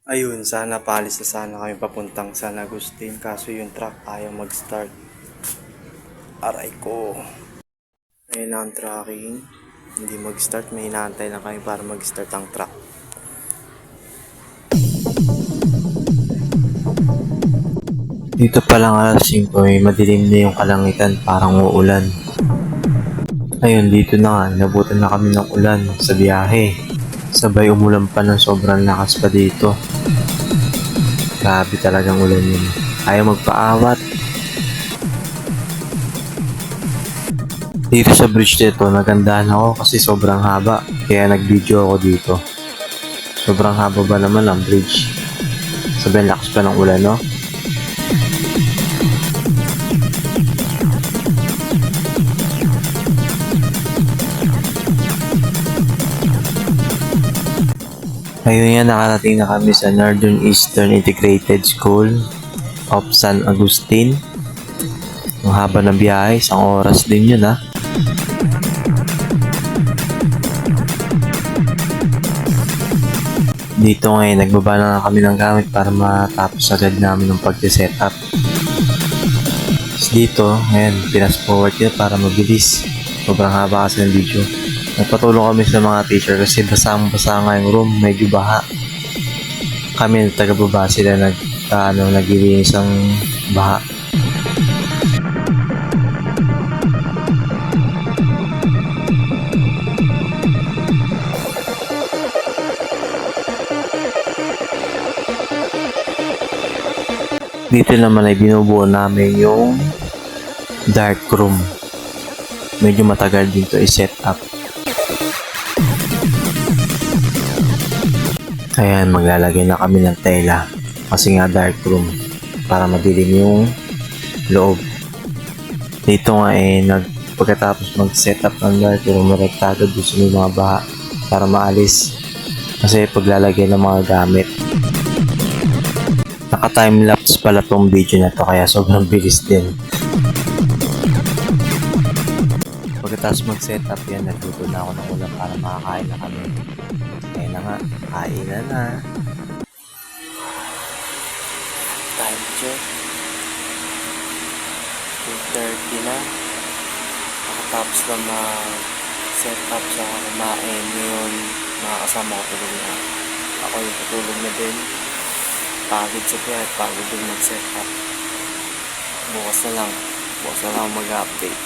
Ayun, sana paalis na sana kami papuntang San Agustin kaso yung truck ayaw mag-start. Aray ko. Ayun na ang tracking. Hindi mag-start. May hinahantay na kami para mag-start ang truck. Dito pa lang alas 5 may madilim na yung kalangitan, parang uulan. Ayun, dito na nga, inabutan na kami ng ulan sa biyahe. Sabay umulan pa ng sobrang lakas pa dito. Grabe talagang ulan yun. Ayaw magpaawat. Dito sa bridge dito, nagandahan ako kasi sobrang haba. Kaya nag-video ako dito. Sobrang haba ba naman ang bridge? Sabay lakas pa ng ulan, no? Ngayon nga nakarating na kami sa Northern Eastern Integrated School of San Agustin. Ang haba ng biyahe, 1 oras din yun ha. Dito ngayon, nagbaba na kami ng gamit para matapos agad namin ng pag-setup. Dito, ngayon, pinas forward yun para mabilis. Sobrang haba kasi ng video. Nagpatulong kami sa mga teacher kasi basang-basa nga yung room, medyo baha. Kami taga-baba sila naglilinis ng baha. Dito naman ay binubuo namin yung dark room. Medyo matagal dito i-set up. Ayan, maglalagay na kami ng tela kasi nga dark room para madilim yung loob. Dito nga pagkatapos mag-set up ng dark room, marektado doon sa mga baha para maalis kasi paglalagay ng mga gamit. Naka-timelapse pala tong video na to kaya sobrang bilis din. Pagkatapos mag-set up yan, nagluto na ako ng ulam para makakain na kami. Kaya na nga, kain na. Time check. 2:30 na. Nakatapos na mag-set up sa kumain. Ngayon, mga kasama ko tulog na. Ako yung tutulog na din. Pagod sa kaya at pagod din mag-set up. Bukas na lang mag-update.